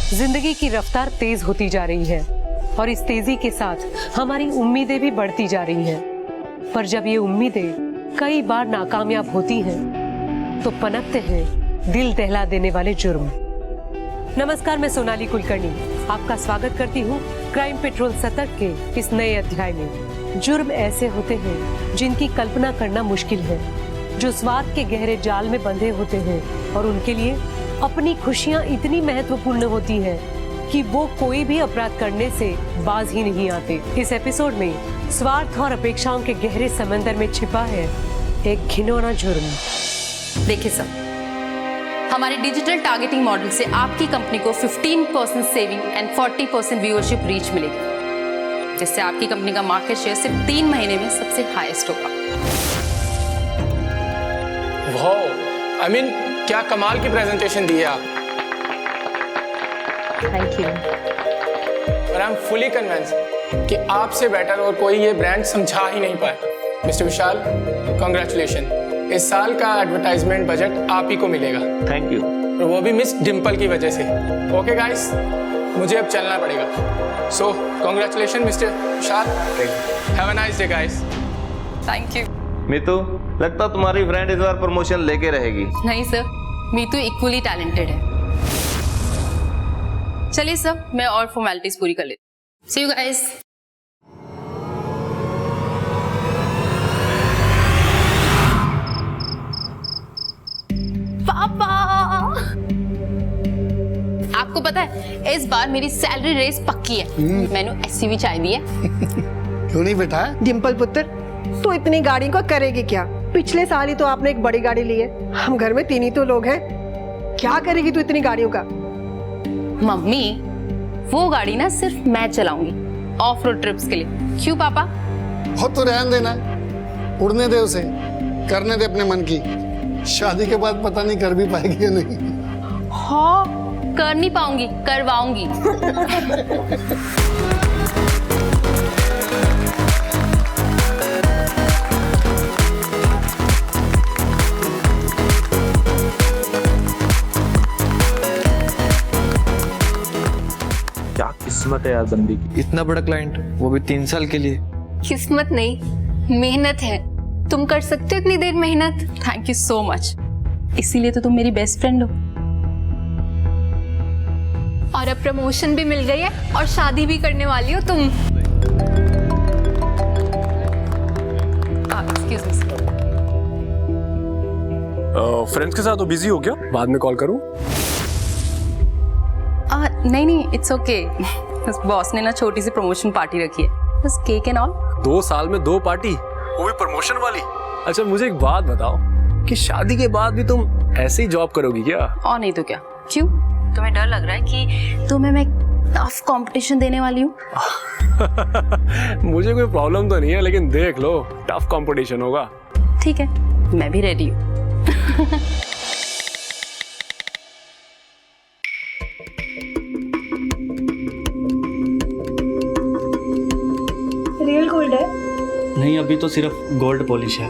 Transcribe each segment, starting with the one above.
जिंदगी की रफ्तार तेज होती जा रही है और इस तेजी के साथ हमारी उम्मीदें भी बढ़ती जा रही हैं। पर जब ये उम्मीदें कई बार नाकामयाब होती हैं, तो पनपते हैं दिल दहला देने वाले जुर्म। नमस्कार, मैं सोनाली कुलकर्णी आपका स्वागत करती हूँ क्राइम पेट्रोल सतर्क के इस नए अध्याय में। जुर्म ऐसे होते हैं जिनकी कल्पना करना मुश्किल है, जो स्वार्थ के गहरे जाल में बंधे होते हैं और उनके लिए अपनी खुशियां इतनी महत्वपूर्ण होती हैं कि वो कोई भी अपराध करने से बाज ही नहीं आते। इस एपिसोड में स्वार्थ और अपेक्षाओं के गहरे समंदर में छिपा है एक घिनौना जुर्म। देखिए सर, हमारे डिजिटल टारगेटिंग मॉडल से आपकी कंपनी को 15% सेविंग एंड 40% व्यूअरशिप रीच मिलेगी, जिससे आपकी कंपनी का मार्केट शेयर सिर्फ 3 महीने में सबसे हाईएस्ट होगा। वाह, आई मीन क्या कमाल की प्रेजेंटेशन दी है आप। Thank you. और आई एम फुली कन्विंस कि आपसे बेटर और कोई ये ब्रांड समझा ही नहीं पाया। मिस्टर विशाल, कांग्रेचुलेशन, इस साल का एडवर्टाइजमेंट बजट आप ही को मिलेगा। Thank you. और वो भी मिस डिम्पल की वजह से। ओके गाइस, मुझे अब चलना पड़ेगा। So congratulation mister Vishal, have a nice day guys. Thank you. Meetu, लगता तुम्हारी फ्रेंड इस बार प्रमोशन लेके रहेगी। नहीं सर, मीतू इक्वली टैलेंटेड है। चलिए सर, मैं और फॉर्मेलिटीज पूरी कर लेती हूँ। सी यू गाइस। पापा, आपको पता है इस बार मेरी सैलरी रेस पक्की है। मैंने एसयूवी चाय दी है। क्यों नहीं बेटा? डिम्पल पुत्र, तो इतनी गाड़ी को करेगी क्या? पिछले साल ही तो आपने एक बड़ी गाड़ी ली है। हम घर में 3 ही तो लोग हैं। क्या करेगी तू इतनी गाड़ियों का? मम्मी, वो गाड़ी ना सिर्फ मैं चलाऊंगी ऑफ रोड ट्रिप्स के लिए। क्यों पापा? बहुत तो रहने देना, उड़ने दे उसे, करने दे अपने मन की। शादी के बाद पता नहीं कर भी पाएगी या नहीं। हाँ, कर नहीं पाऊंगी, करवाऊंगी। क्या किस्मत है यार बंदी की। इतना बड़ा क्लाइंट, वो भी 3 साल के लिए। किस्मत नहीं, मेहनत है। तुम कर सकते हो इतनी देर मेहनत। Thank you so much. इसीलिए तो तुम मेरी बेस्ट फ्रेंड हो। और अब प्रमोशन भी मिल गई है और शादी भी करने वाली हो तुम। Excuse me sir. फ्रेंड्स के साथ तो बिजी हो क्या? बाद में कॉल करूं? नहीं, इट्स ओके। बॉस ने ना छोटी सी प्रमोशन पार्टी रखी है, बस केक एंड ऑल। 2 साल में 2 पार्टी, वो भी प्रमोशन वाली। अच्छा मुझे एक बात बताओ कि शादी के बाद भी तुम ऐसे ही जॉब करोगी क्या? और नहीं तो क्या। क्यों, तुम्हें डर लग रहा है कि तुम्हें मैं टफ कंपटीशन देने वाली हूँ? मुझे कोई प्रॉब्लम तो नहीं है, लेकिन देख लो टफ कंपटीशन होगा। ठीक है, मैं भी रेडी हूँ। रियल गोल्ड है? नहीं, अभी तो सिर्फ गोल्ड पॉलिश है।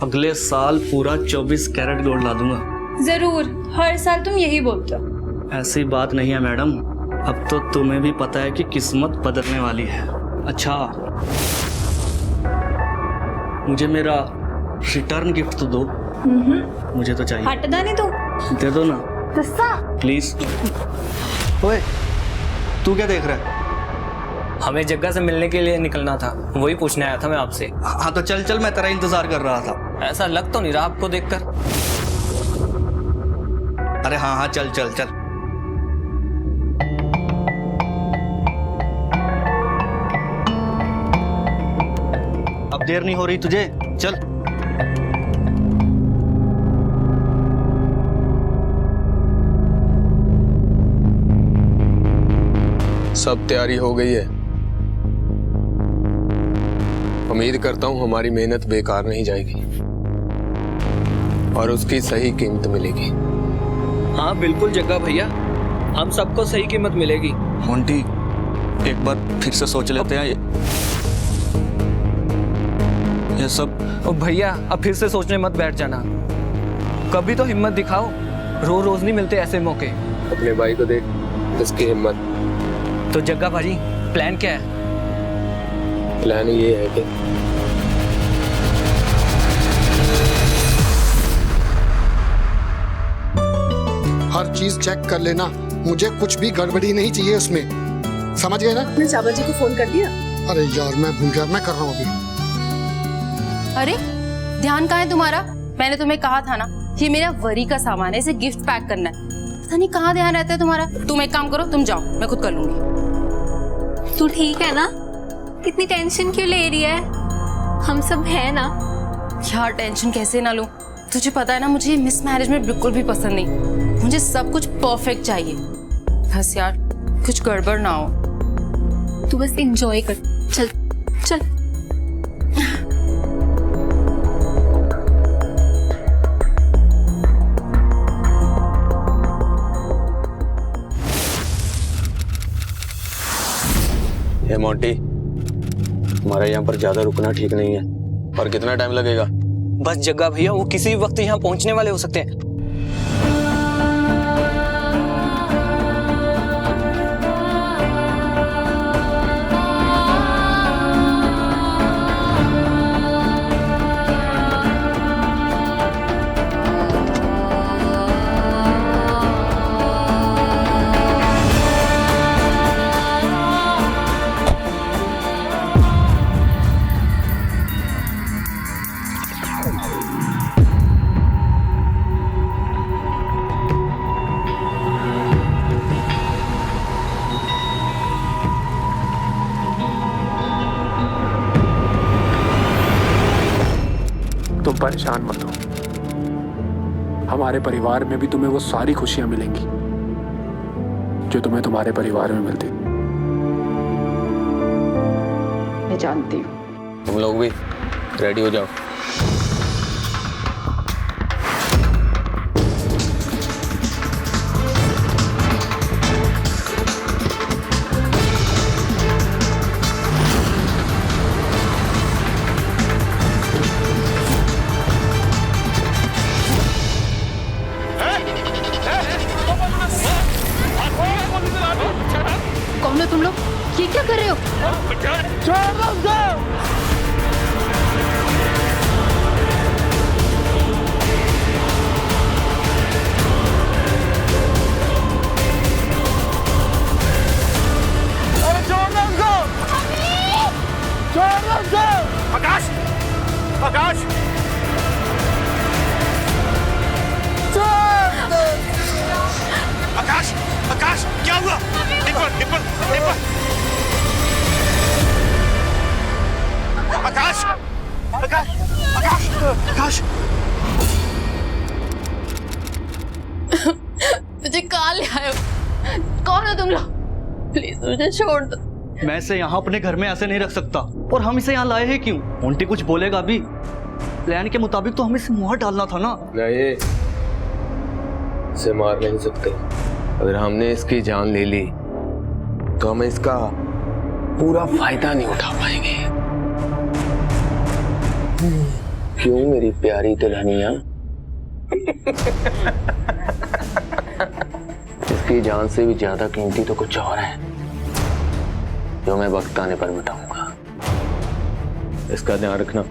अगले साल पूरा 24 कैरेट गोल्ड ला दूंगा। जरूर, हर साल तुम यही बोलते हो। ऐसी बात नहीं है मैडम, अब तो तुम्हें भी पता है कि किस्मत बदलने वाली है। अच्छा, मुझे मेरा रिटर्न गिफ्ट तो दो। मुझे तो चाहिए। हटदा नहीं तू। दे दो ना गुस्सा। प्लीज। ओए, तू क्या देख रहा है? हमें जग्गा से मिलने के लिए निकलना था, वही पूछने आया था मैं आपसे। हाँ तो चल चल, मैं तेरा इंतजार कर रहा था। ऐसा लग तो नहीं रहा आपको देखकर। अरे हाँ हाँ, चल चल चल। अब देर नहीं हो रही तुझे, चल। सब तैयारी हो गई है। उम्मीद करता हूं हमारी मेहनत बेकार नहीं जाएगी और उसकी सही कीमत मिलेगी। हाँ बिल्कुल जग्गा भैया, हम सबको सही कीमत मिलेगी। मोंटी, एक बार फिर से सोच लेते हैं ये सब। ओ भैया, अब फिर से सोचने मत बैठ जाना, कभी तो हिम्मत दिखाओ। रोज रोज नहीं मिलते ऐसे मौके। अपने भाई को देख, इसकी हिम्मत। तो जग्गा भाजी, प्लान क्या है? प्लान ये है कि हर चीज चेक कर लेना, मुझे कुछ भी गड़बड़ी नहीं चाहिए उसमें, समझ गए ना? आपने चावल जी को फोन कर दिया? अरे यार मैं भूल गया, मैं कर रहा हूँ अभी। अरे ध्यान कहाँ है तुम्हारा? मैंने तुम्हें कहा था ना, ये मेरा वरी का सामान है, इसे गिफ्ट पैक करना है। पता नहीं कहाँ ध्यान रहता है तुम्हारा। तुम एक काम करो, तुम जाओ, मैं खुद कर लूंगी। तू ठीक है ना? इतनी टेंशन क्यों ले रही है? हम सब है ना। यार टेंशन कैसे ना लूं? तुझे पता है ना, मुझे मिस मैनेजमेंट बिल्कुल भी पसंद नहीं। मुझे सब कुछ परफेक्ट चाहिए। बस यार कुछ गड़बड़ ना हो। तू बस एंजॉय कर। चल चल। ये मोंटी, हमारा यहाँ पर ज्यादा रुकना ठीक नहीं है। और कितना टाइम लगेगा? बस जग्गा भैया, वो किसी भी वक्त यहाँ पहुँचने वाले हो सकते हैं। तुम परेशान मत हो, हमारे परिवार में भी तुम्हें वो सारी खुशियां मिलेंगी जो तुम्हें तुम्हारे परिवार में मिलती। मैं जानती हूँ। तुम लोग भी रेडी हो जाओ। कौन हो तुम लोग? ये क्या कर रहे हो? आकाश! आकाश! आकाश! आकाश! क्या हुआ? निपल! निपल! निपल! आकाश! आकाश! आकाश! आकाश! मुझे कहाँ ले आए हो? कौन हो तुम लोग? प्लीज मुझे छोड़ दो। मैं इसे यहाँ अपने घर में ऐसे नहीं रख सकता। और हम इसे यहाँ लाए हैं क्यों? मोंटी कुछ बोलेगा भी? प्लान के मुताबिक तो हमें इसे मार डालना था ना। नहीं, इसे मार नहीं सकते। अगर हमने इसकी जान ले ली तो हम इसका पूरा फायदा नहीं उठा पाएंगे। क्यों मेरी प्यारी दुल्हनिया? इसकी जान से भी ज्यादा कीमती तो कुछ और है जो मैं वक्त आने पर बताऊंगा। इसका ध्यान रखना,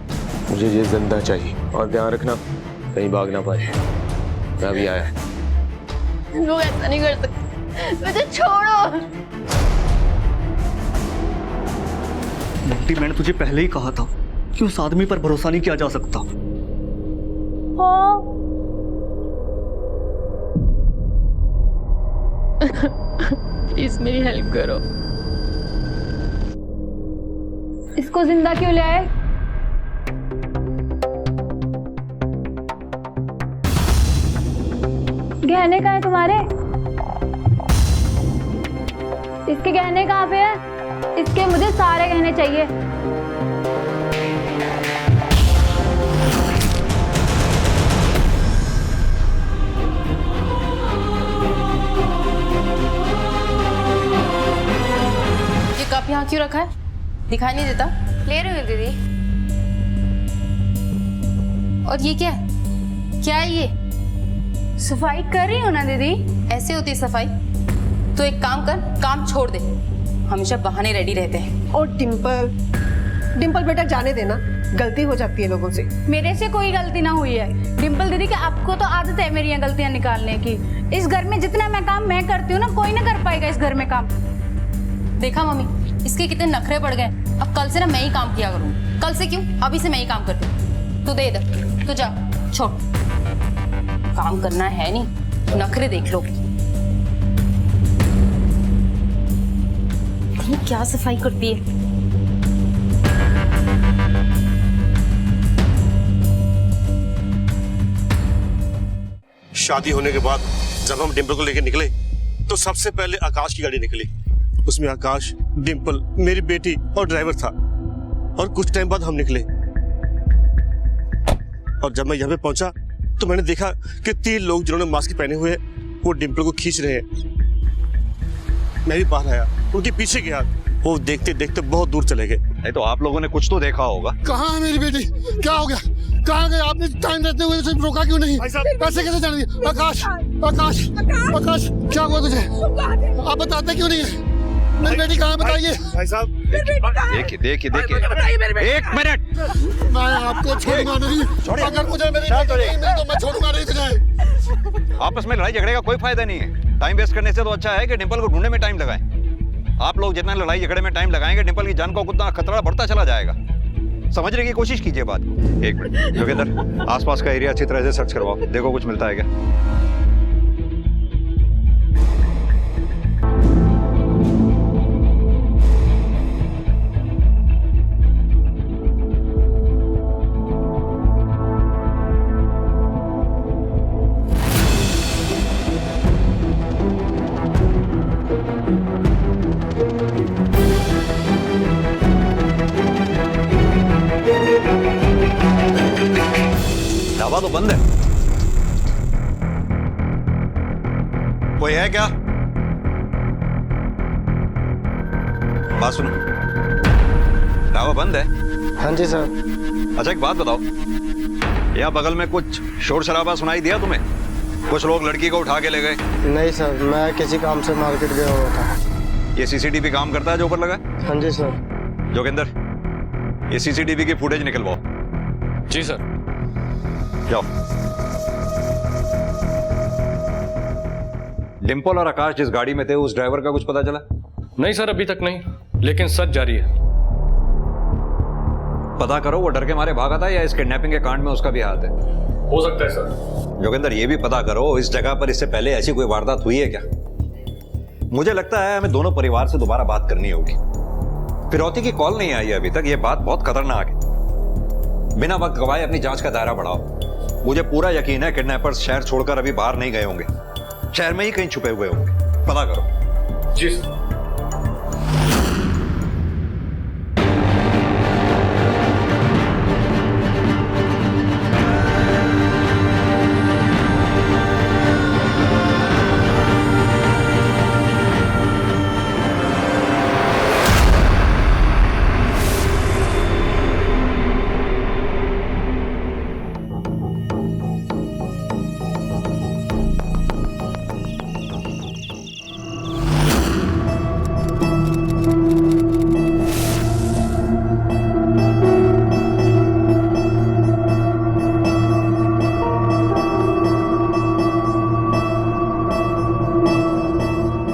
मुझे ये जिंदा चाहिए। और ध्यान रखना कहीं भाग ना पाए। मैं अभी आया। लोग ऐसा नहीं कर सकते, मुझे छोड़ो। मोंटी, मैंने तुझे पहले ही कहा था कि उस आदमी पर भरोसा नहीं किया जा सकता। प्लीज मेरी हेल्प करो। इसको जिंदा क्यों ले आए? गहने कहाँ है तुम्हारे? इसके गहने कहाँ पे है? इसके मुझे सारे गहने चाहिए। ये कप यहाँ क्यों रखा है? दिखाई नहीं देता? ले रही हूँ दीदी। और ये क्या है? क्या है ये? सफाई कर रही हो ना दीदी? ऐसे होती है सफाई? तो एक काम कर, काम छोड़ दे। हमेशा बहाने रेडी रहते हैं। और डिम्पल बेटा जाने देना, गलती हो जाती है लोगों से। मेरे से कोई गलती ना हुई है डिम्पल दीदी, कि आपको तो आदत है मेरी यहाँ गलतियाँ निकालने की। इस घर में जितना मैं काम मैं करती हूँ ना, कोई ना कर पाएगा इस घर में काम। देखा मम्मी, इसके कितने नखरे पड़ गए। अब कल से ना मैं ही काम किया करूँगी। कल से क्यों, अभी से मैं ही काम करती हूँ। तू दे इधर, तू जा, छोड़। काम करना है नहीं, नखरे देख लो। ये क्या सफाई करती है। शादी होने के बाद जब हम डिम्पल को लेकर निकले तो सबसे पहले आकाश की गाड़ी निकली। उसमें आकाश, डिम्पल, मेरी बेटी और ड्राइवर था। और कुछ टाइम बाद हम निकले और जब मैं यहाँ पे पहुंचा तो मैंने देखा कि 3 लोग जिन्होंने मास्क पहने हुए हैं वो डिम्पल को खींच रहे हैं। मैं भी बाहर आया, उनके पीछे गया, वो देखते देखते बहुत दूर चले गए। नहीं तो आप लोगों ने कुछ तो देखा होगा। कहाँ है मेरी बेटी? क्या हो गया? कहाँ गए? आपने टाइम रहते हुए उसे रोका क्यों नहीं? ऐसे कैसे जाने दिया? आकाश, आकाश, आकाश, क्या हुआ तुझे? आप बताते क्यों नहीं है? मेरी बेटी कहाँ है, बताइए। भाई साहब देखिए एक मिनट। मैं आपको छोड़ूंगा नहीं। अगर मुझे मेरी बेटी नहीं मिली तो मैं छोड़ूंगा नहीं तुझे। आपस में लड़ाई झगड़े का कोई फायदा नहीं है। टाइम वेस्ट करने से तो अच्छा है कि डिम्पल को ढूंढने में टाइम लगाएं। आप लोग जितना लड़ाई झगड़े में टाइम लगाएंगे, डिम्पल की जान को उतना खतरा बढ़ता चला जाएगा। समझने की कोशिश कीजिए बात को। एक मिनट जोगिंदर, आसपास का एरिया अच्छी तरह से सर्च करवाओ, देखो कुछ मिलता है क्या। ढाबा तो बंद है, कोई है क्या? बात सुनो, ढाबा बंद है? हाँ जी सर। अच्छा एक बात बताओ, यहाँ बगल में कुछ शोर शराबा सुनाई दिया तुम्हें? कुछ लोग लड़की को उठा के ले गए? नहीं सर, मैं किसी काम से मार्केट गया हुआ था। ये सीसीटीवी काम करता है जो ऊपर लगा? हाँ जी सर। जोगिंदर, ये सीसीटीवी की फुटेज निकलवाओ। जी सर। जाओ। डिम्पल और आकाश जिस गाड़ी में थे उस ड्राइवर का कुछ पता चला? नहीं सर, अभी तक नहीं, लेकिन सर्च जारी है। पता करो वो डर के मारे भागा था या इस किडनैपिंग के कांड में उसका भी हाथ है। हो सकता है सर। जोगिंदर, ये भी पता करो इस जगह पर इससे पहले ऐसी कोई वारदात हुई है क्या? मुझे लगता है हमें दोनों परिवार से दोबारा बात करनी होगी। फिरौती की कॉल नहीं आई है अभी तक, ये बात बहुत खतरनाक है। बिना वक्त गवाए अपनी जांच का दायरा बढ़ाओ। मुझे पूरा यकीन है किडनैपर्स शहर छोड़कर अभी बाहर नहीं गए होंगे, शहर में ही कहीं छुपे हुए होंगे। पता करो। जी सर।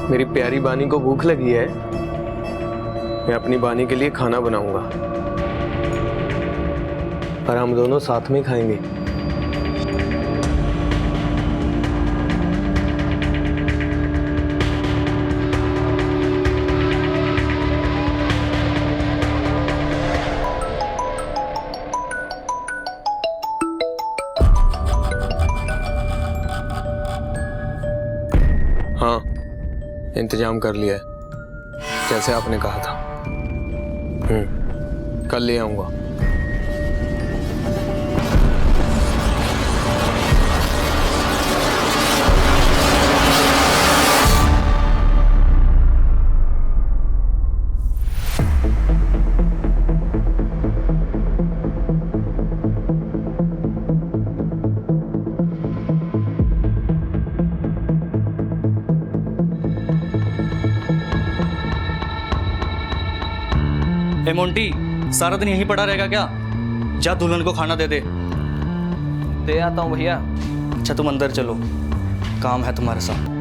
मेरी प्यारी बानी को भूख लगी है, मैं अपनी बानी के लिए खाना बनाऊंगा और हम दोनों साथ में खाएंगे। हाँ, इंतजाम कर लिया है जैसे आपने कहा था। कल ले आऊंगा। ए मोंटी, सारा दिन यहीं पड़ा रहेगा क्या? जा दुल्हन को खाना दे दे। दे आता हूँ भैया। अच्छा तुम अंदर चलो, काम है तुम्हारे साथ।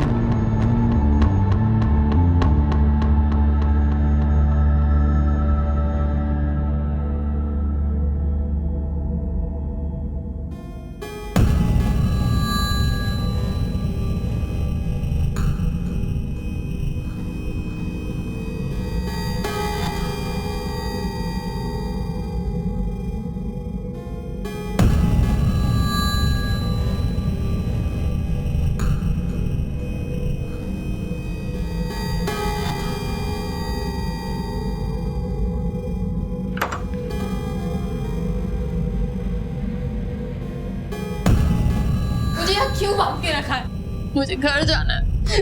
क्यों बांध के रखा है? मुझे घर जाना है,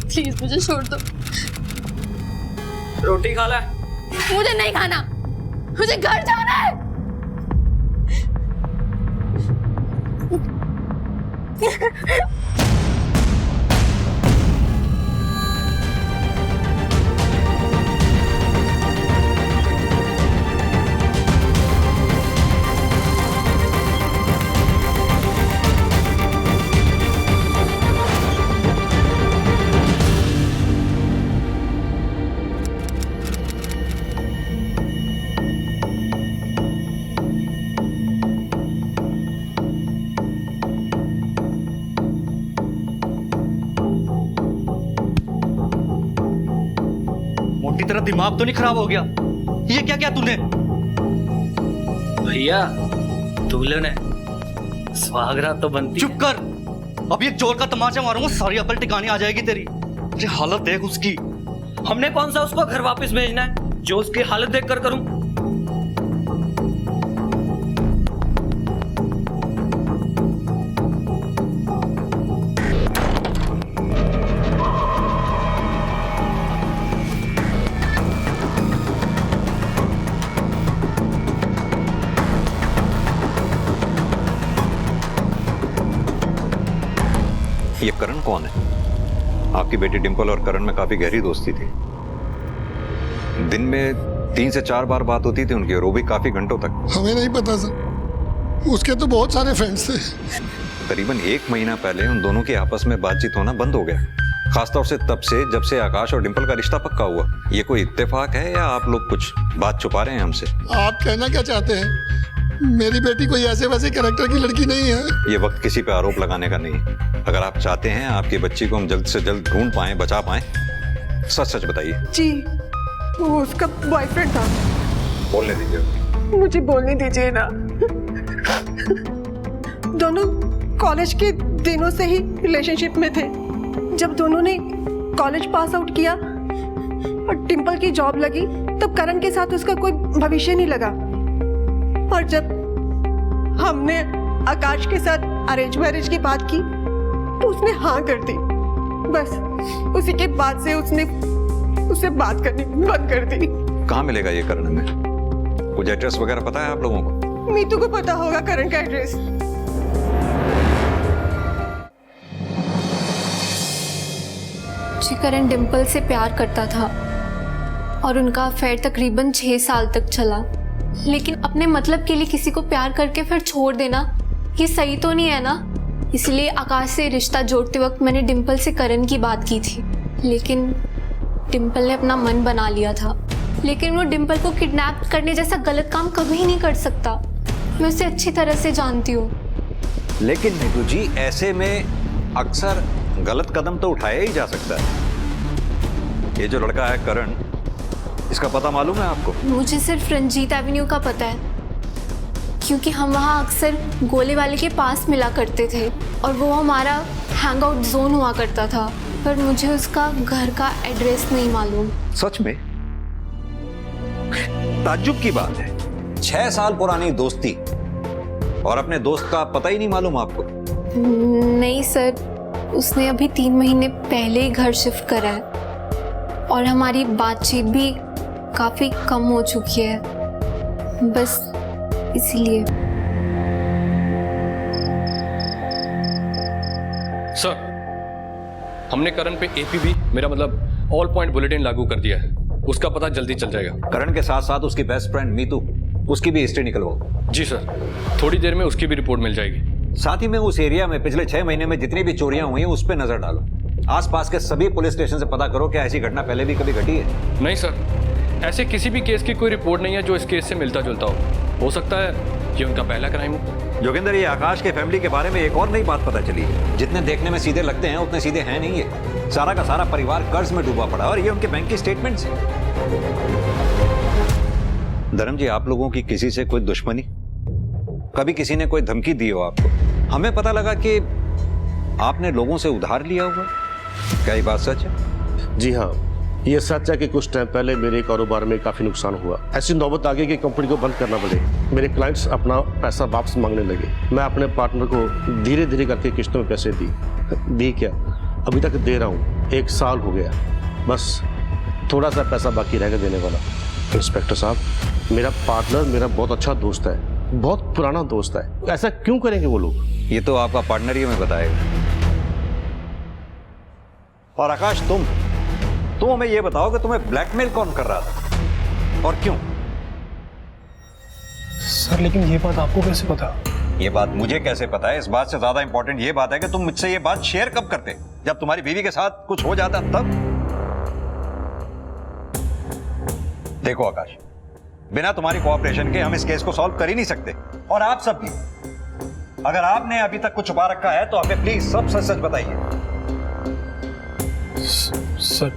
प्लीज मुझे छोड़ दो। रोटी खा ले। मुझे नहीं खाना, मुझे घर जाना है। मोंटी, तेरा दिमाग तो नहीं खराब हो गया? ये क्या क्या तूने? भैया दुल्हन है, स्वागरात तो बनती। चुप कर, अब एक जोर का तमाचा मारूंगा, सारी अकल टिकानी आ जाएगी तेरी। ये हालत देख उसकी। हमने कौन सा उसको घर वापस भेजना है जो उसकी हालत देख कर करूं? ये करण कौन है? आपकी बेटी डिंपल और करण में काफी गहरी दोस्ती थी। दिन में 3 से 4 बार बात होती थी उनकी, और वो भी काफी घंटों तक। हमें नहीं पता सर, उसके तो बहुत सारे फ्रेंड्स थे। करीबन 1 महीना पहले उन दोनों की आपस में बातचीत होना बंद हो गया, खासतौर से तब से जब से आकाश और डिंपल का रिश्ता पक्का हुआ। ये कोई इत्तेफाक है या आप लोग कुछ बात छुपा रहे हैं हमसे? आप कहना क्या चाहते हैं? मेरी बेटी कोई ऐसे वैसे कैरेक्टर की लड़की नहीं है। ये वक्त किसी पे आरोप लगाने का नहीं है। अगर आप चाहते हैं आपकी बच्ची को हम जल्द से जल्द ढूंढ पाएं, बचा पाएं, सच सच बताइए। जी, वो उसका बॉयफ्रेंड था। बोलने दीजिए। मुझे बोलने दीजिए ना। दोनों कॉलेज के दिनों से ही रिलेशनशिप में थे। जब दोनों ने कॉलेज पास आउट किया और डिंपल की जॉब लगी, तब करण के साथ उसका कोई भविष्य नहीं लगा। और जब हमने आकाश के साथ अरेंज मैरिज की बात की तो उसने हाँ कर दी। बस उसी के बाद से उसने उससे बात करनी बंद कर दी। कहाँ मिलेगा ये करण में? कुछ एड्रेस वगैरह पता है आप लोगों को? मीतू को पता होगा करण का एड्रेस। जी, करण डिंपल से प्यार करता था और उनका अफेयर तकरीबन 6 साल तक चला। लेकिन अपने मतलब के लिए किसी को प्यार करके फिर छोड़ देना, ये सही तो नहीं है ना। इसलिए आकाश से रिश्ता जोड़ते वक्त मैंने डिंपल से करण की बात की थी, लेकिन डिंपल ने अपना मन बना लिया था। लेकिन वो डिंपल को किडनैप करने जैसा गलत काम कभी नहीं कर सकता। मैं उसे अच्छी तरह से जानती हूँ। लेकिन नीतू जी, ऐसे में अक्सर गलत कदम तो उठाया ही जा सकता है। ये जो लड़का है करण, इसका पता मालूम है आपको? मुझे सिर्फ रंजीत एवेन्यू का पता है, क्योंकि हम वहाँ अक्सर गोले वाले के पास मिला करते थे और वो हमारा हैंग आउट जोन हुआ करता था। पर मुझे उसका घर का एड्रेस नहीं मालूम। सच में? ताज्जुब की बात है, 6 साल पुरानी दोस्ती और अपने दोस्त का पता ही नहीं मालूम आपको? नहीं सर, उसने अभी 3 महीने पहले ही घर शिफ्ट करा है और हमारी बातचीत भी काफी कम हो चुकी है, बस इसलिए। सर, हमने करण पे एपीबी, मेरा मतलब ऑल पॉइंट बुलेटिन लागू कर दिया है उसका पता जल्दी चल जाएगा। करण के साथ साथ उसकी बेस्ट फ्रेंड मीतू, उसकी भी हिस्ट्री निकलवाओ। जी सर, थोड़ी देर में उसकी भी रिपोर्ट मिल जाएगी। साथ ही में उस एरिया में पिछले 6 महीने में जितनी भी चोरियां हुई हैं उस पर नजर डालो। आसपास के सभी पुलिस स्टेशन से पता करो क्या ऐसी घटना पहले भी कभी घटी है। नहीं सर, ऐसे किसी भी केस की कोई रिपोर्ट नहीं है जो इस केस से मिलता जुलता हो सकता है ये उनका पहला क्राइम हो। जोगिंदर, ये आकाश के फैमिली के बारे में एक और नई बात पता चली है। जितने देखने में सीधे लगते हैं उतने सीधे हैं नहीं है। सारा का सारा परिवार कर्ज में डूबा पड़ा और ये उनके बैंक की स्टेटमेंट्स हैं। धर्म जी, आप लोगों की किसी से कोई दुश्मनी, कभी किसी ने कोई धमकी दी हो आपको? हमें पता लगा कि आपने लोगों से उधार लिया हुआ, क्या ये बात सच है? जी हाँ, ये सच है कि कुछ टाइम पहले मेरे कारोबार में काफी नुकसान हुआ। ऐसी नौबत आ गई कि कंपनी को बंद करना पड़े। मेरे क्लाइंट्स अपना पैसा वापस मांगने लगे। मैं अपने पार्टनर को धीरे धीरे करके किस्तों में पैसे दी क्या, अभी तक दे रहा हूँ। 1 साल हो गया, बस थोड़ा सा पैसा बाकी रह गया देने वाला। इंस्पेक्टर साहब, मेरा पार्टनर मेरा बहुत अच्छा दोस्त है, बहुत पुराना दोस्त है। ऐसा क्यों करेंगे वो लोग? ये तो आपका पार्टनर ही हमें बताएगा। और आकाश, तुम हमें ये बताओ कि तुम्हें ब्लैकमेल कौन कर रहा था और क्यों? सर, लेकिन ये बात आपको कैसे पता? ये बात मुझे कैसे पता है, इस बात से ज्यादा इंपॉर्टेंट ये बात है कि तुम मुझसे ये बात शेयर कब करते? जब तुम्हारी बीवी के साथ कुछ हो जाता तब? देखो आकाश, बिना तुम्हारी कोऑपरेशन के हम इस केस को सॉल्व कर ही नहीं सकते। और आप सब भी, अगर आपने अभी तक कुछ छुपा रखा है तो हमें प्लीज सब सच सच बताइए। सर,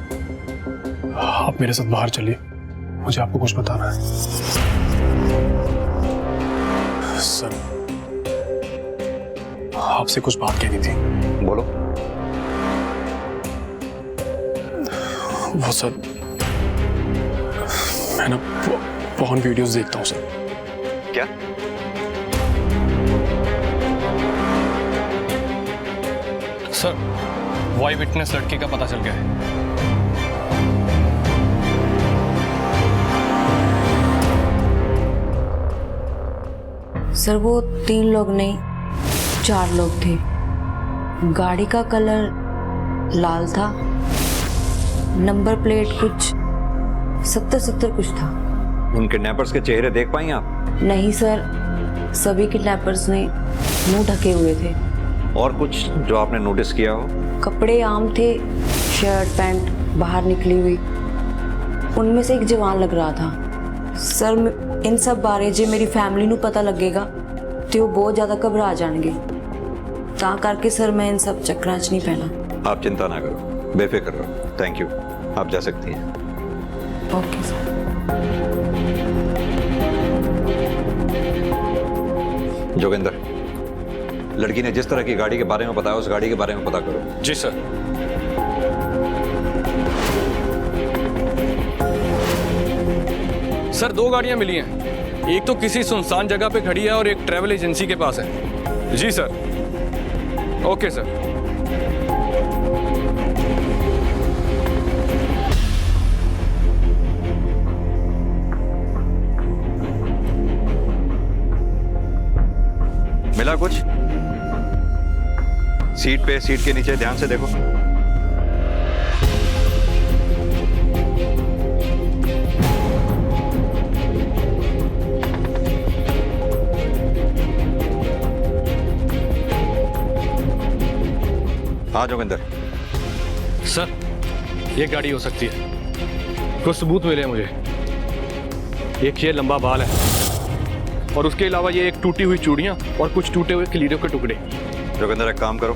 आप मेरे साथ बाहर चलिए, मुझे आपको कुछ बताना है। सर, आपसे कुछ बात कहनी थी। बोलो। वो सर, मैं ना पॉर्न वीडियोस देखता हूँ सर। क्या? सर, वो आई विटनेस लड़की का पता चल गया है। सर, वो 3 लोग नहीं 4 लोग थे। गाड़ी का कलर लाल था, नंबर प्लेट कुछ 70 कुछ था। उन किडनैपर्स के चेहरे देख पाई आप? नहीं सर, सभी किडनैपर्स ने मुंह ढके हुए थे। और कुछ जो आपने नोटिस किया हो? कपड़े आम थे, शर्ट पैंट बाहर निकली हुई। उनमें से एक जवान लग रहा था। सर, इन सब बारे जे मेरी फैमिली ਨੂੰ पता लगेगा तो वो बहुत ज़्यादा घबरा जाएंगे। ਤਾਂ करके सर मैं इन सब चक्करां 'ਚ नहीं पैना। आप चिंता ना करो, बेफिक्र रहो। थैंक यू, आप जा सकती हैं। Okay sir. जोगिंदर, लड़की ने जिस तरह की गाड़ी के बारे में बताया उस गाड़ी के बारे में पता करो। जी सर। सर, 2 गाड़ियां मिली हैं। एक तो किसी सुनसान जगह पे खड़ी है और एक ट्रैवल एजेंसी के पास है। जी सर। Okay sir. मिला कुछ? सीट के नीचे ध्यान से देखो। हाँ जोगिंदर। सर, ये गाड़ी हो सकती है। कुछ सबूत मिले मुझे। एक ये लंबा बाल है और उसके अलावा ये एक टूटी हुई चूड़ियां और कुछ टूटे हुए किलीरों के टुकड़े। जोगिंदर, एक काम करो,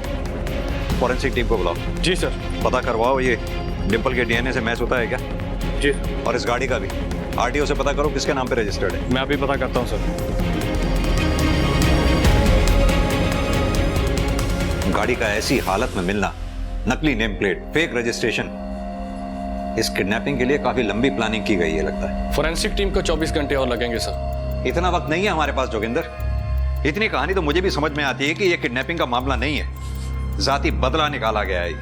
फॉरेंसिक टीम को बुलाओ। जी सर। पता करवाओ ये डिंपल के डीएनए से मैच होता है क्या? जी। और इस गाड़ी का भी आरटीओ से पता करो किसके नाम पे रजिस्टर्ड है। मैं अभी पता करता हूँ सर। गाड़ी का ऐसी हालत में मिलना, नकली नेम प्लेट, फेक रजिस्ट्रेशन, इस किडनैपिंग के लिए काफी लंबी प्लानिंग की गई है लगता है। फॉरेंसिक टीम को 24 घंटे और लगेंगे सर। इतना वक्त नहीं है हमारे पास जोगिंदर। इतनी कहानी तो मुझे भी समझ में आती है कि यह किडनैपिंग का मामला नहीं है, जाती बदला निकाला गया है।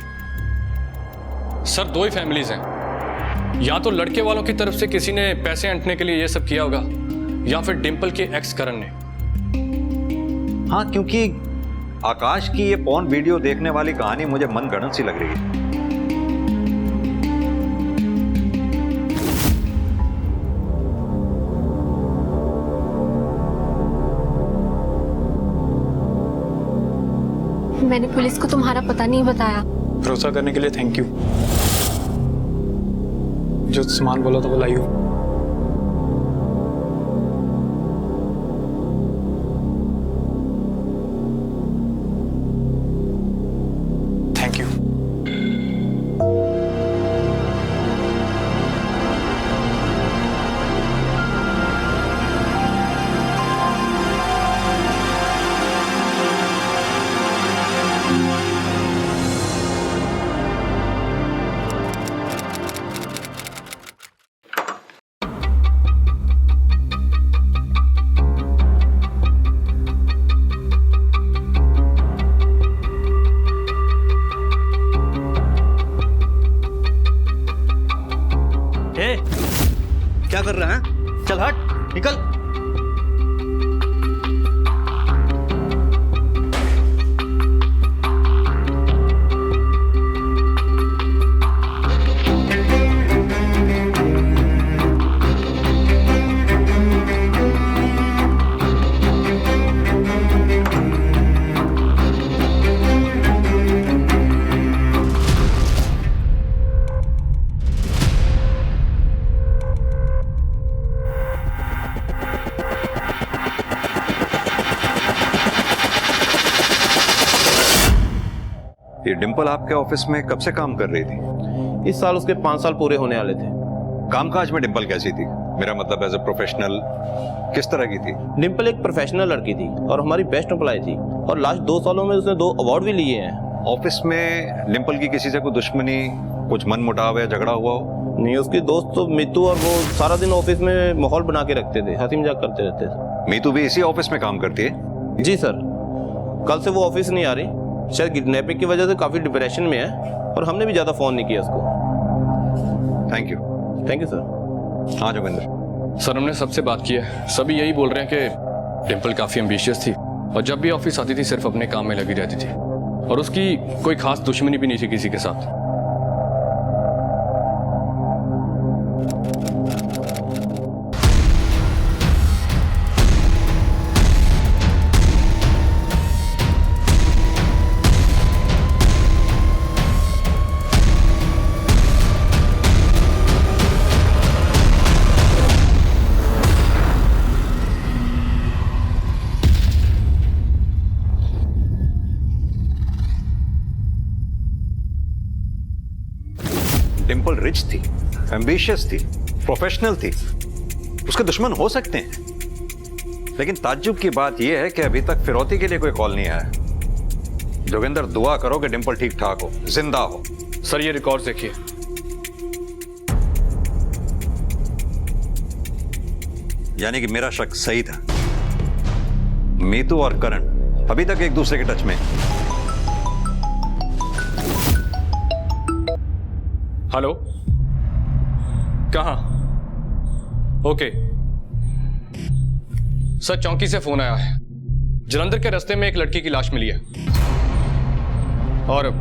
सर, 2 ही फैमिलीज हैं। या तो लड़के वालों की तरफ से किसी ने पैसे ऐंठने के लिए ये सब किया होगा या फिर डिंपल के एक्स करण ने। हाँ, क्योंकि आकाश की ये पॉर्न वीडियो देखने वाली कहानी मुझे मनगढ़ंत सी लग रही है। मैंने पुलिस को तुम्हारा पता नहीं बताया। भरोसा करने के लिए थैंक यू। जो सामान बोला था वो लाई हो। Thank you. ए, क्या कर रहा है? चल हट, निकल। ये डिंपल आपके ऑफिस में कब से काम कर रही थी? इस साल उसके 5 साल पूरे होने वाले थे। कामकाज में डिंपल कैसी थी? मेरा मतलब एज ए प्रोफेशनल किस तरह की थी? डिंपल एक प्रोफेशनल लड़की थी और हमारी बेस्ट एम्प्लॉय थी और लास्ट 2 सालों में उसने 2 अवार्ड भी लिए हैं। ऑफिस में डिंपल की किसी से कोई दुश्मनी, कुछ मन मुटाव या झगड़ा हुआ हो? नहीं, उसकी दोस्त तो मीतू और वो सारा दिन ऑफिस में माहौल बना के रखते थे, हंसी मजाक करते रहते थे। मीतू भी इसी ऑफिस में काम करती है? जी सर, कल से वो ऑफिस नहीं आ रही, शायद किडनैपिंग की वजह से काफी डिप्रेशन में है और हमने भी ज्यादा फोन नहीं किया उसको। Thank you. Thank you sir. हाँ जोगिंदर। सर हमने सबसे बात की है, सभी यही बोल रहे हैं कि डिंपल काफी एम्बिशियस थी और जब भी ऑफिस आती थी सिर्फ अपने काम में लगी रहती थी और उसकी कोई खास दुश्मनी भी नहीं थी किसी के साथ। डिंपल रिच थी, एम्बिशियस थी, प्रोफेशनल थी, उसके दुश्मन हो सकते हैं, लेकिन ताज्जुब की बात यह है कि अभी तक फिरौती के लिए कोई कॉल नहीं आया। जोगिंदर, दुआ करो कि डिंपल ठीक ठाक हो, जिंदा हो। सर ये रिकॉर्ड देखिए। यानी कि मेरा शक सही था, मीतू और करण अभी तक एक दूसरे के टच में। हेलो, कहाँ? ओके सर, चौकी से फोन आया है, जलंधर के रास्ते में एक लड़की की लाश मिली है। और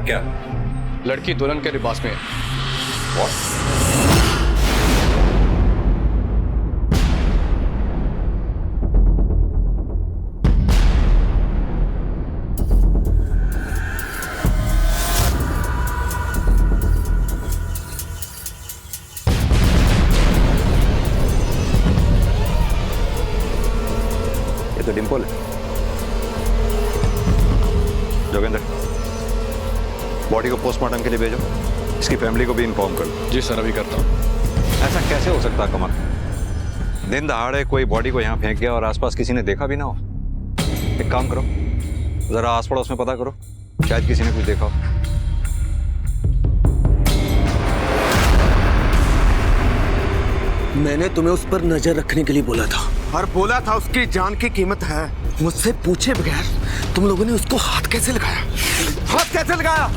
क्या? लड़की दुल्हन के लिबास में है। ये तो डिंपल है। जोगिंदर, बॉडी को पोस्टमार्टम के लिए भेजो, इसकी फैमिली को भी इन्फॉर्म कर दो। जी सर, अभी करता हूँ। ऐसा कैसे हो सकता कमल? दिन दहाड़े कोई बॉडी को यहाँ फेंक गया और आसपास किसी ने देखा भी ना हो। एक काम करो, जरा आस पड़ोस में पता करो, शायद किसी ने कुछ देखा हो। मैंने तुम्हें उस पर नजर रखने के लिए बोला था और बोला था उसकी जान की कीमत है। मुझसे पूछे बगैर तुम लोगों ने उसको हाथ कैसे लगाया? हाथ कैसे लगाया?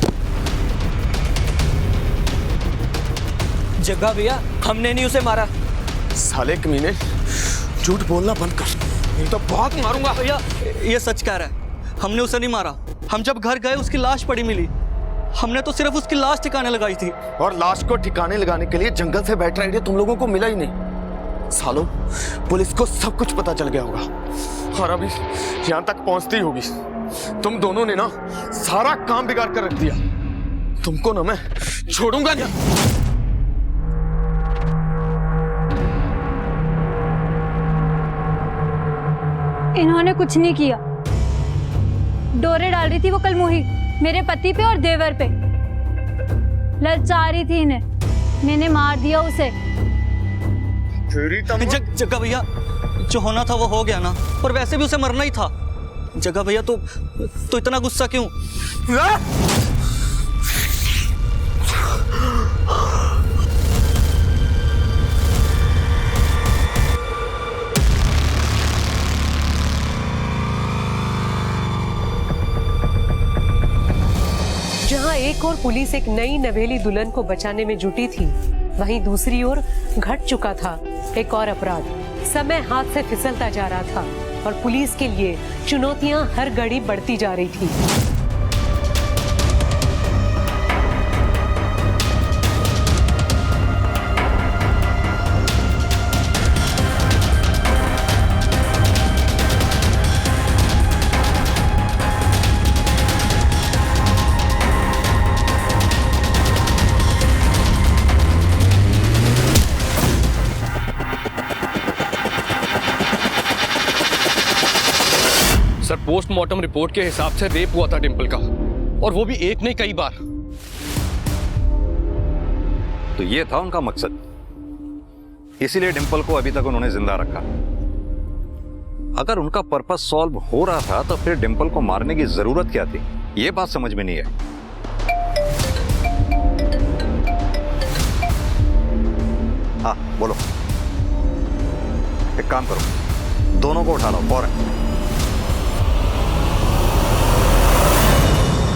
जग्गा भैया, हमने नहीं उसे मारा। साले कमीने, झूठ बोलना बंद कर, नहीं तो बहुत मारूंगा। भैया ये सच कह रहा है, हमने उसे नहीं मारा। हम जब घर गए उसकी लाश पड़ी मिली, हमने तो सिर्फ उसकी लाश ठिकाने लगाई थी। और लाश को ठिकाने लगाने के लिए जंगल से बैठ आइडिया तुम लोगों को मिला ही नहीं। सालों, पुलिस को सब कुछ पता चल गया होगा और अभी यहाँ तक पहुंचती होगी। तुम दोनों ने ना सारा काम बिगाड़ कर रख दिया। तुमको ना मैं छोड़ूंगा नहीं। इन्होंने कुछ नहीं किया। डोरे डाल रही थी वो कल मुही मेरे पति पे और देवर पे। ललचा रही थी इन्हें, मैंने मार दिया उसे। जग्गा भैया, जो होना था वो हो गया ना, और वैसे भी उसे मरना ही था। जग्गा भैया तो इतना गुस्सा क्यों? जहां एक और पुलिस एक नई नवेली दुल्हन को बचाने में जुटी थी, वहीं दूसरी ओर घट चुका था एक और अपराध। समय हाथ से फिसलता जा रहा था और पुलिस के लिए चुनौतियां हर घड़ी बढ़ती जा रही थी। सर, पोस्टमार्टम रिपोर्ट के हिसाब से रेप हुआ था डिंपल का, और वो भी एक नहीं कई बार। तो ये था उनका मकसद, इसीलिए डिंपल को अभी तक उन्होंने जिंदा रखा। अगर उनका पर्पस सॉल्व हो रहा था तो फिर डिंपल को मारने की जरूरत क्या थी, ये बात समझ में नहीं है। हाँ बोलो। एक काम करो, दोनों को उठा लो फौरन।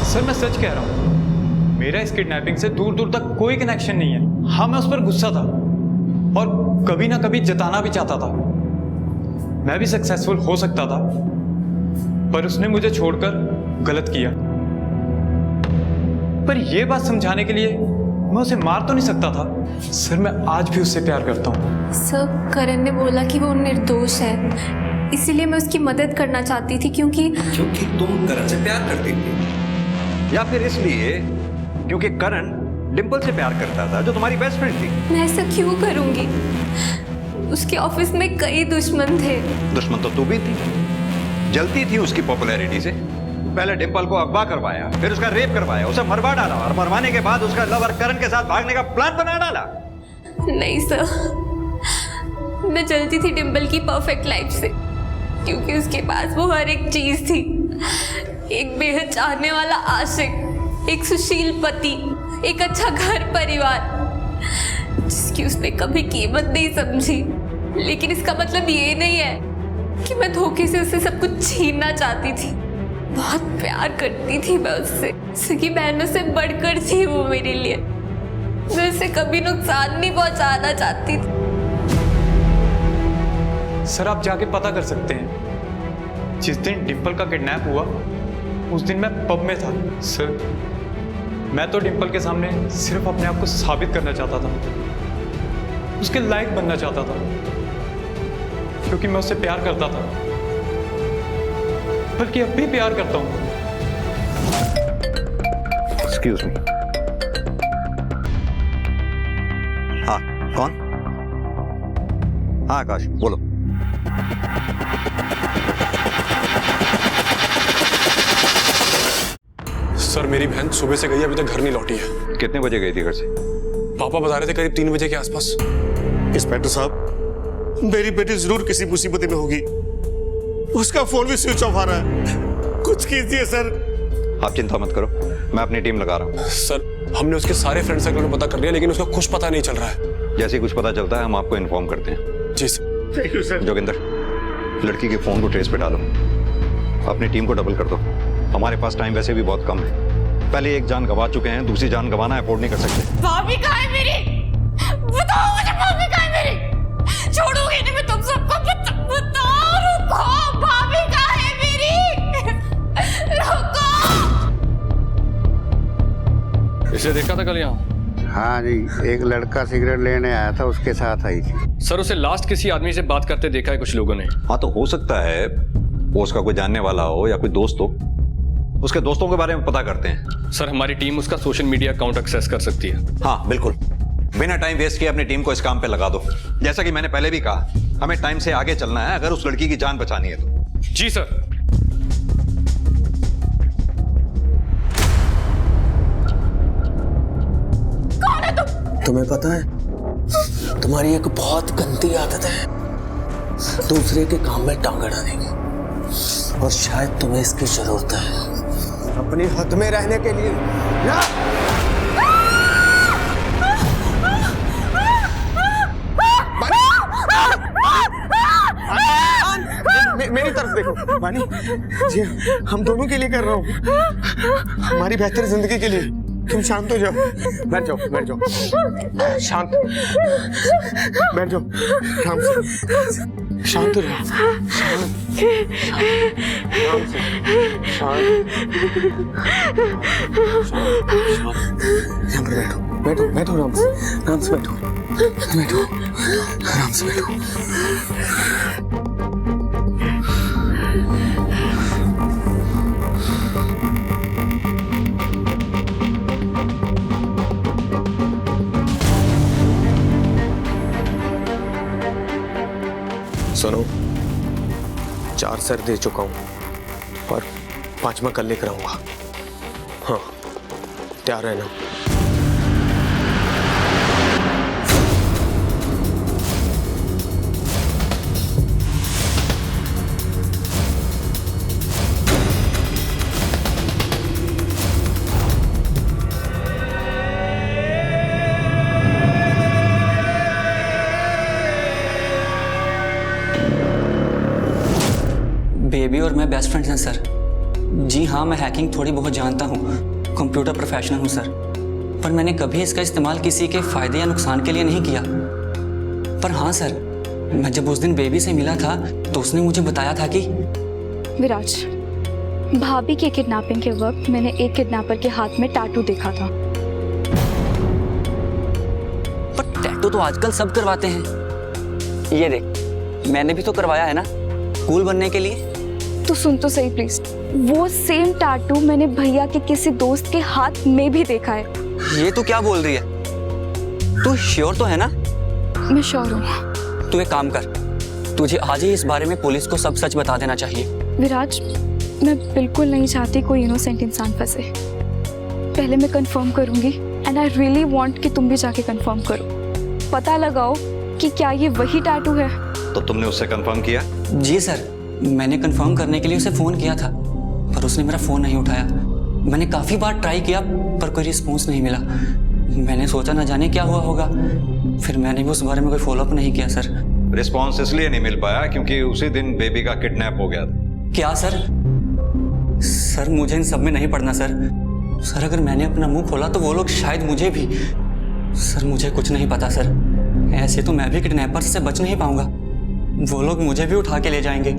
सर मैं सच कह रहा हूँ, मेरा इस किडनैपिंग से दूर दूर तक कोई कनेक्शन नहीं है। हाँ मैं उस पर गुस्सा था और कभी ना कभी जताना भी चाहता था। मैं भी सक्सेसफुल हो सकता था, पर उसने मुझे छोड़कर गलत किया। पर यह बात समझाने के लिए मैं उसे मार तो नहीं सकता था। सर मैं आज भी उससे प्यार करता हूँ। सर करण ने बोला कि वो निर्दोष है, इसीलिए मैं उसकी मदद करना चाहती थी। क्योंकि तुम करण से प्यार करती थी, या फिर इसलिए क्योंकि करण डिंपल से प्यार करता था जो तुम्हारी बेस्ट फ्रेंड थी? मैं ऐसा क्यों करूंगी? उसके ऑफिस में कई दुश्मन थे। दुश्मन तो तू भी थी, जलती थी उसकी पॉपुलैरिटी से। पहले डिंपल को अगवा करवाया, फिर उसका रेप करवाया, उसे मरवा डाला, और मरवाने के बाद उसका लवर करण के साथ भागने का प्लान बना डाला। नहीं सर, मैं जलती थी डिंपल की परफेक्ट लाइफ से, क्योंकि उसके पास वो हर एक चीज थी। एक बेहद चाहने वाला आशिक, एक सुशील पति, एक अच्छा घर परिवार, जिसकी उसने कभी कीमत नहीं समझी। लेकिन इसका मतलब ये नहीं है कि मैं धोखे से उससे सब कुछ छीनना चाहती थी। बहुत प्यार करती थी मैं उससे, सगी बहनों से बढ़कर थी वो मेरे लिए। मैं उसे कभी नुकसान नहीं पहुंचाना चाहती थी। सर आप जाके पता कर सकते हैं, जिस दिन डिंपल का किडनैप हुआ उस दिन मैं पब में था। सर मैं तो डिंपल के सामने सिर्फ अपने आप को साबित करना चाहता था, उसके लायक बनना चाहता था, क्योंकि मैं उससे प्यार करता था, बल्कि अब भी प्यार करता हूं। Excuse me. हाँ कौन? हाँ आकाश बोलो। सर मेरी बहन सुबह से गई, अभी तक घर नहीं लौटी है। कितने बजे गई थी घर से? पापा बता रहे थे करीब 3 बजे के आसपास। इंस्पेक्टर साहब, मेरी बेटी जरूर किसी मुसीबत में होगी। उसका फोन भी स्विच ऑफ आ रहा है, कुछ कीजिए सर। आप चिंता मत करो, मैं अपनी टीम लगा रहा हूँ। सर हमने उसके सारे फ्रेंड सर्कल में पता कर लिया, लेकिन उसका कुछ पता नहीं चल रहा है। जैसे ही कुछ पता चलता है हम आपको इन्फॉर्म करते हैं। जी sir. Thank you sir. Joginder, लड़की के फोन को ट्रेस पे डालो, अपनी टीम को डबल कर दो। हमारे पास टाइम वैसे भी बहुत कम है। पहले एक जान गंवा चुके हैं, दूसरी जान गंवाना अफोर्ड नहीं कर सकते। भाभी कहाँ है मेरी? बताओ मुझे, भाभी कहाँ है मेरी? छोड़ूंगी नहीं मैं तुम सबको। बताओ, रुको, भाभी कहाँ है मेरी? रुको। इसे देखा था कल यहाँ? हाँ जी, एक लड़का सिगरेट लेने आया था, उसके साथ आई थी। सर उसे लास्ट किसी आदमी से बात करते देखा है कुछ लोगों ने। हाँ तो हो सकता है वो उसका कोई जानने वाला हो या कोई दोस्त हो। उसके दोस्तों के बारे में पता करते हैं। सर हमारी टीम उसका सोशल मीडिया अकाउंट एक्सेस कर सकती है। हाँ बिल्कुल, बिना टाइम वेस्ट किए अपनी टीम को इस काम पे लगा दो। जैसा कि मैंने पहले भी कहा, हमें टाइम से आगे चलना है अगर उस लड़की की जान बचानी है तो। जी सर। कौन है तुम? तुम्हें पता है तुम्हारी एक बहुत गंदी आदत है दूसरे के काम में टांग अड़ाने की, और शायद तुम्हें इसकी जरूरत है अपनी हद में रहने के लिए। मेरी तरफ देखो बानी जी, हम दोनों के लिए कर रहा हूँ, हमारी बेहतर जिंदगी के लिए। तुम शांत हो जाओ, बैठ जाओ, बैठ जाओ, शांत बैठ जाओ, आराम से, शांत हो जाओ, आराम से, यहाँ पर बैठो, बैठो, बैठो, आराम से, आराम से बैठो, बैठो, आराम से बैठो। सुनो, 4 सर दे चुका हूं और 5वां कल लेकर आऊंगा। हाँ, तैयार रहना। बेबी और मैं बेस्ट फ्रेंड्स हैं सर। जी हाँ, मैं हैकिंग थोड़ी बहुत जानता हूँ, कंप्यूटर प्रोफेशनल हूँ सर, पर मैंने कभी इसका इस्तेमाल किसी के फ़ायदे या नुकसान के लिए नहीं किया। पर हाँ सर, मैं जब उस दिन बेबी से मिला था तो उसने मुझे बताया था कि विराज, भाभी के किडनैपिंग के वक्त मैंने एक किडनैपर के हाथ में टैटू देखा था। पर टैटू तो आजकल सब करवाते हैं। ये देख, मैंने भी तो करवाया है ना, कूल बनने के लिए। तो सुन तो सही प्लीज, वो सेम टैटू मैंने भैया के किसी दोस्त के हाथ में भी देखा है। ये तू क्या बोल रही है? तू श्योर तो है ना? मैं श्योर हूँ। तू एक काम कर, तुझे आज ही इस बारे में पुलिस को सब सच बता देना चाहिए। विराज, मैं बिल्कुल नहीं चाहती कोई इनोसेंट इंसान फंसे। पहले मैं कंफर्म करूंगी, एंड आई रियली वांट कि तुम भी जाके कंफर्म करो, पता लगाओ कि क्या ये वही टैटू है। तो तुमने उससे कंफर्म किया? जी सर, मैंने कंफर्म करने के लिए उसे फ़ोन किया था, पर उसने मेरा फ़ोन नहीं उठाया। मैंने काफ़ी बार ट्राई किया पर कोई रिस्पॉन्स नहीं मिला। मैंने सोचा ना जाने क्या हुआ होगा, फिर मैंने भी उस बारे में कोई फॉलोअप नहीं किया सर। रिस्पॉन्स इसलिए नहीं मिल पाया क्योंकि उसी दिन बेबी का किडनैप हो गया था। क्या सर? सर मुझे इन सब में नहीं पड़ना सर। सर अगर मैंने अपना मुंह खोला तो वो लोग शायद मुझे भी। सर मुझे कुछ नहीं पता सर, ऐसे तो मैं भी किडनैपर से बच नहीं पाऊंगा, वो लोग मुझे भी उठा के ले जाएंगे।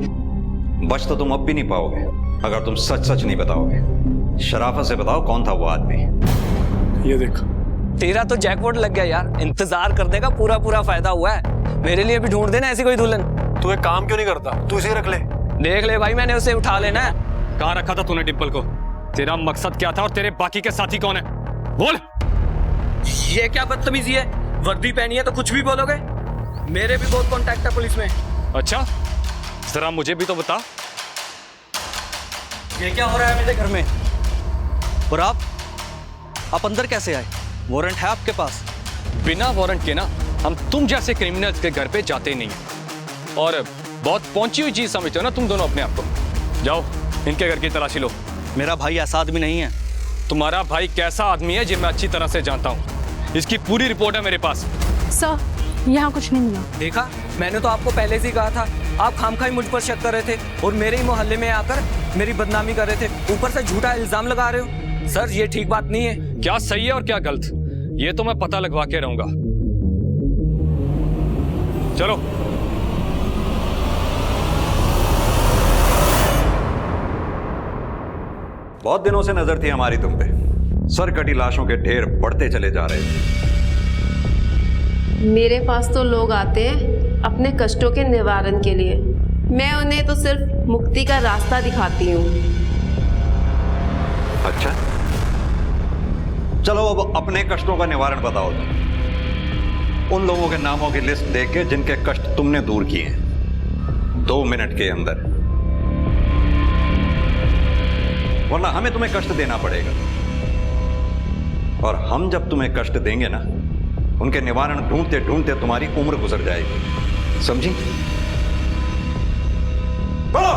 बच तो तुम अब भी नहीं पाओगे अगर तुम सच सच नहीं बताओगे। शराफत से बताओ कौन था वो आदमी। ये देख, तेरा तो जैकपॉट लग गया यार, इंतजार करने का पूरा पूरा फायदा हुआ है। मेरे लिए भी ढूंढ देना ऐसी कोई दुल्हन। तू एक काम क्यों नहीं करता, तू इसे रख ले। देख ले भाई, मैंने उसे उठा लेना है। कहाँ रखा था तूने डिंपल को? तेरा मकसद क्या था और तेरे बाकी के साथी कौन है? बोल। ये क्या बदतमीजी है? वर्दी पहनी है तो कुछ भी बोलोगे? मेरे भी बहुत कॉन्टैक्ट है पुलिस में। अच्छा, जरा मुझे भी तो बता। ये क्या हो रहा है मेरे घर में? और आप अंदर कैसे आए? वारंट है आपके पास? बिना वारंट के ना हम तुम जैसे क्रिमिनल्स के घर पे जाते नहीं, और बहुत पहुंची हुई चीज समझते हो ना तुम दोनों अपने आप को। जाओ इनके घर की तलाशी लो। मेरा भाई ऐसा आदमी नहीं है। तुम्हारा भाई कैसा आदमी है ये मैं अच्छी तरह से जानता हूँ, इसकी पूरी रिपोर्ट है मेरे पास। सर, यहाँ कुछ नहीं मिला। देखा, मैंने तो आपको पहले से ही कहा था। आप खामखाई मुझ पर शक कर रहे थे और मेरे ही मोहल्ले में आकर मेरी बदनामी कर रहे थे, ऊपर से झूठा इल्जाम लगा रहे हो। सर ये ठीक बात नहीं है। क्या सही है और क्या गलत, ये तो मैं पता लगवा के रहूंगा। चलो। बहुत दिनों से नजर थी हमारी तुम पे। सरकटी लाशों के ढेर बढ़ते चले जा रहे थे। मेरे पास तो लोग आते हैं अपने कष्टों के निवारण के लिए, मैं उन्हें तो सिर्फ मुक्ति का रास्ता दिखाती हूँ। अच्छा, चलो अब अपने कष्टों का निवारण बताओ तुम। उन लोगों के नामों की लिस्ट देख के जिनके कष्ट तुमने दूर किए हैं 2 मिनट के अंदर, वरना हमें तुम्हें कष्ट देना पड़ेगा। और हम जब तुम्हें कष्ट देंगे ना, उनके निवारण ढूंढते ढूंढते तुम्हारी उम्र गुजर जाएगी, समझी? बोलो।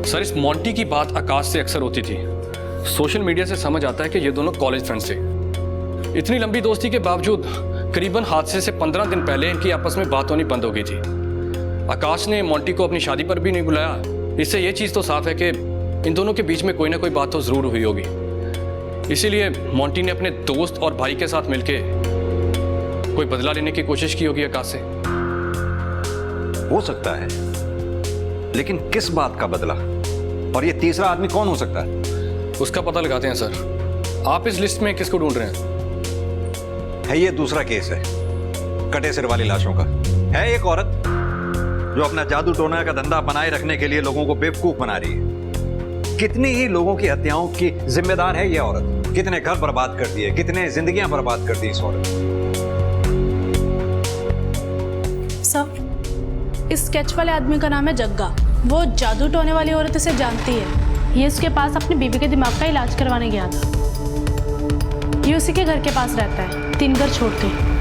सर, इस मोंटी की बात आकाश से अक्सर होती थी। सोशल मीडिया से समझ आता है कि ये दोनों कॉलेज फ्रेंड्स थे। इतनी लंबी दोस्ती के बावजूद करीबन हादसे से 15 दिन पहले इनकी आपस में बात होनी बंद हो गई थी। आकाश ने मोंटी को अपनी शादी पर भी नहीं बुलाया। इससे ये चीज़ तो साफ है कि इन दोनों के बीच में कोई ना कोई बात तो ज़रूर हुई होगी। इसीलिए मोंटी ने अपने दोस्त और भाई के साथ मिलके कोई बदला लेने की कोशिश की होगी आकाश से। हो सकता है, लेकिन किस बात का बदला? और ये तीसरा आदमी कौन हो सकता है? उसका पता लगाते हैं सर। आप इस लिस्ट में किसको ढूंढ रहे हैं? है ये दूसरा केस है, कटे सिर वाली लाशों का। है एक औरत जो अपना जादू टोना का धंधा बनाए रखने के लिए लोगों को बेवकूफ बना रही है। कितनी ही लोगों की हत्याओं की जिम्मेदार है ये औरत। कितने घर बर्बाद कर दिए, कितने जिंदगियां बर्बाद कर दी इस औरत। सर, इस स्केच वाले आदमी का नाम है जग्गा। वो जादू टोने वाली औरत इसे जानती है। ये उसके पास अपनी बीवी के दिमाग का इलाज करवाने गया था। ये उसी के घर के पास रहता है, 3 घर छोड़ के।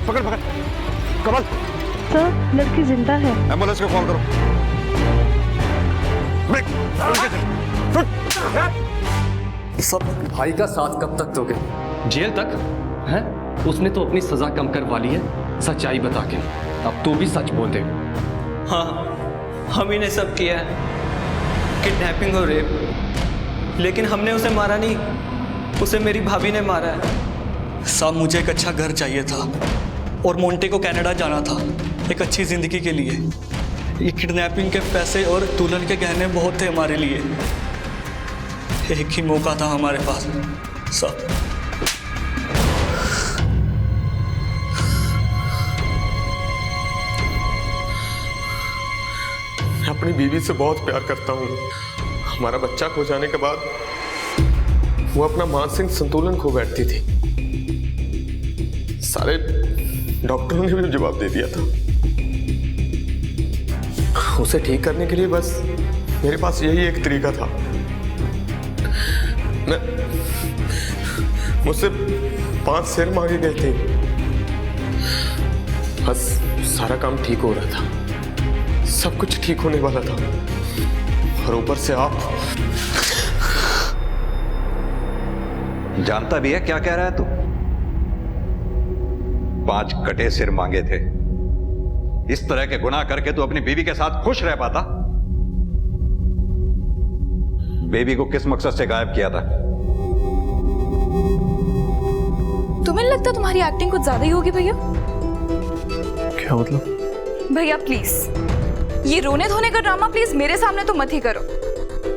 पकड़ कमल। सर, लड़की जिंदा है। एम्बुलेंस को कॉल करो। सब भाई का साथ कब तक दोगे? जेल तक है? उसने तो अपनी सजा कम करवा ली है सच्चाई बता के। अब तू भी सच बोल दे। हाँ, हम ही ने सब किया है, किडनैपिंग और रेप। लेकिन हमने उसे मारा नहीं, उसे मेरी भाभी ने मारा है। साहब, मुझे एक अच्छा घर चाहिए था और मोंटे को कनाडा जाना था एक अच्छी जिंदगी के लिए। ये किडनैपिंग के पैसे और दुल्हन के गहने बहुत थे हमारे लिए। एक ही मौका था हमारे पास साहब। मैं अपनी बीवी से बहुत प्यार करता हूँ। हमारा बच्चा खो जाने के बाद वो अपना मानसिक संतुलन खो बैठती थी। सारे डॉक्टरों ने भी जवाब दे दिया था। उसे ठीक करने के लिए बस मेरे पास यही एक तरीका था। मुझसे 5 शेर मांगे गए थे, बस सारा काम ठीक हो रहा था, सब कुछ ठीक होने वाला था। और ऊपर से आप। जानता भी है क्या कह रहा है तू? 5 कटे सिर मांगे थे। इस तरह के गुनाह करके तू अपनी बीवी के साथ खुश रह पाता? बेबी को किस मकसद से गायब किया था? तुम्हें लगता तुम्हारी एक्टिंग कुछ ज्यादा ही होगी भैया? क्या मतलब? भैया प्लीज ये रोने धोने का ड्रामा प्लीज मेरे सामने तो मत ही करो।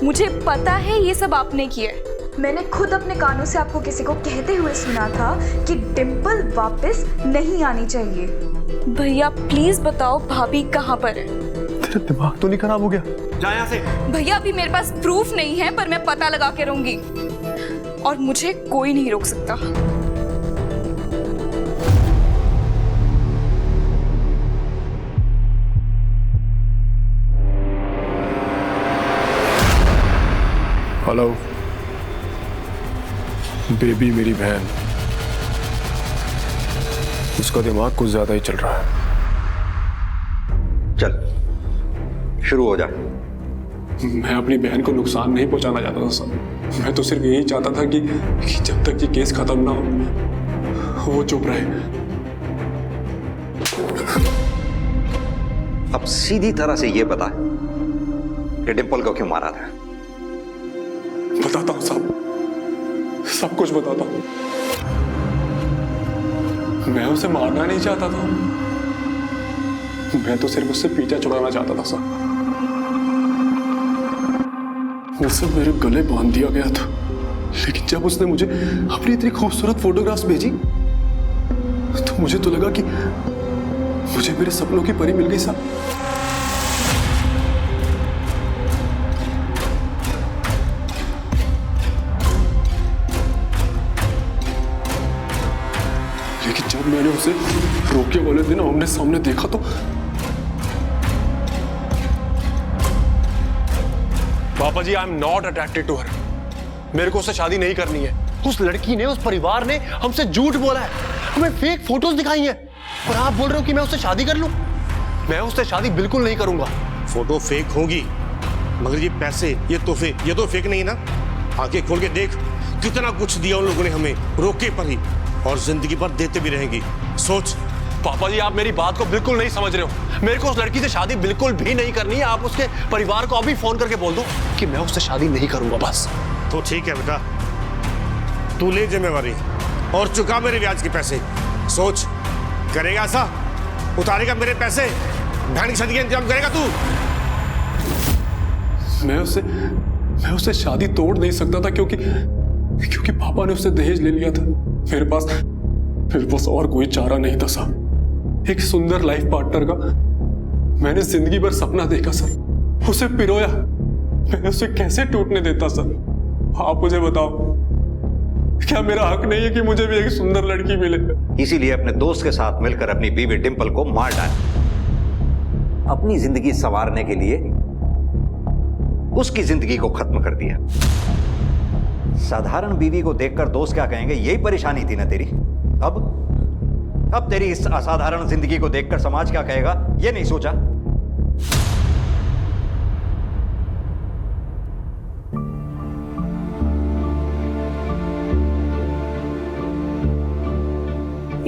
मुझे पता है ये सब आपने किया है। मैंने खुद अपने कानों से आपको किसी को कहते हुए सुना था कि डिंपल वापस नहीं आनी चाहिए। भैया प्लीज बताओ भाभी कहाँ पर है? तेरा दिमाग तो नहीं खराब हो गया? जा यहाँ से। भैया अभी मेरे पास प्रूफ नहीं है, पर मैं पता लगा के रहूंगी और मुझे कोई नहीं रोक सकता। हेलो बेबी, मेरी बहन, उसका दिमाग कुछ ज्यादा ही चल रहा है। चल शुरू हो जा। मैं अपनी बहन को नुकसान नहीं पहुंचाना चाहता था सर। मैं तो सिर्फ यही चाहता था कि जब तक ये केस खत्म ना हो वो चुप रहे। अब सीधी तरह से ये बता कि डिंपल को क्यों मारा था। बताता हूँ साहब, सब कुछ बताता हूँ। मैं उसे मारना नहीं चाहता था, मैं तो सिर्फ उससे पीछा छुड़ाना चाहता था सर। उसे मेरे गले बांध दिया गया था, लेकिन जब उसने मुझे अपनी इतनी खूबसूरत फोटोग्राफ्स भेजी तो मुझे तो लगा कि मुझे मेरे सपनों की परी मिल गई साहब। लेकिन जब मैंने उसे रोके वाले दिन आमने सामने देखा तो पापा जी, I am not attracted to her. मेरे को उससे शादी नहीं करनी है। उस लड़की ने, उस परिवार ने हमसे झूठ बोला है, हमें फेक फोटोज दिखाई हैं, और आप बोल रहे हो कि मैं उससे शादी कर लूं? मैं उससे शादी बिल्कुल नहीं करूंगा। फोटो फेक होगी, मगर ये पैसे, ये तोहफे, ये तो फेक नहीं ना। आंखें खोल के देख, कितना कुछ दिया उन लोगों ने हमें, रोके पर ही, और जिंदगी भर देते भी रहेंगी। सोच। पापा जी, आप मेरी बात को बिल्कुल नहीं समझ रहे हो। मेरे को उस लड़की से शादी बिल्कुल भी नहीं करनी है। आप उसके परिवार को अभी फोन करके बोल दो कि मैं उससे शादी नहीं करूंगा, बस। तो ठीक है बेटा, तू ले जिम्मेवारी और चुका मेरे ब्याज के पैसे। सोच, करेगा ऐसा? उतारेगा मेरे पैसे? बहन की शादी का इंतजाम करेगा तू? मैं उससे शादी तोड़ नहीं सकता था क्योंकि पापा ने उससे दहेज ले लिया था। मेरे पास और कोई चारा नहीं था साहब। एक सुंदर लाइफ पार्टनर का मैंने जिंदगी भर सपना देखा सर, उसे पिरोया। मैं उसे कैसे टूटने देता सर? आप मुझे बताओ, क्या मेरा हक नहीं है कि मुझे भी एक सुंदर लड़की मिले? इसीलिए अपने दोस्त के साथ मिलकर अपनी बीवी डिंपल को मार डाला। अपनी जिंदगी संवारने के लिए उसकी जिंदगी को खत्म कर दिया। साधारण बीवी को देखकर दोस्त क्या कहेंगे, यही परेशानी थी ना तेरी। अब तेरी इस असाधारण जिंदगी को देखकर समाज क्या कहेगा, ये नहीं सोचा?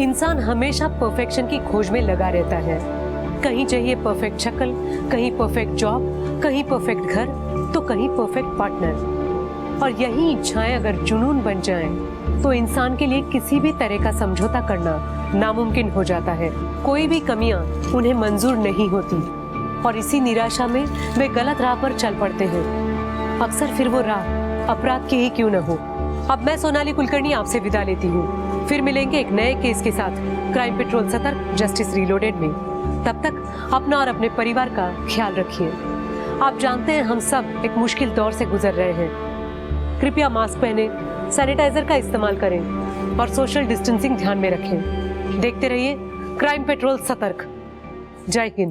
इंसान हमेशा परफेक्शन की खोज में लगा रहता है। कहीं चाहिए परफेक्ट शक्ल, कहीं परफेक्ट जॉब, कहीं परफेक्ट घर, तो कहीं परफेक्ट पार्टनर। और यही इच्छाएं अगर जुनून बन जाएं, तो इंसान के लिए किसी भी तरह का समझौता करना नामुमकिन हो जाता है। कोई भी कमियां उन्हें मंजूर नहीं होती और इसी निराशा में वे गलत राह पर चल पड़ते हैं। अक्सर फिर वो राह अपराध की ही क्यों न हो। अब मैं सोनाली कुलकर्णी आपसे विदा लेती हूँ। फिर मिलेंगे एक नए केस के साथ क्राइम पेट्रोल सतर्क जस्टिस रीलोडेड में। तब तक अपना और अपने परिवार का ख्याल रखिए। आप जानते हैं हम सब एक मुश्किल दौर से गुजर रहे हैं। कृपया मास्क पहने, सैनिटाइजर का इस्तेमाल करें और सोशल डिस्टेंसिंग ध्यान में रखें। देखते रहिए क्राइम पेट्रोल सतर्क। जय हिंद।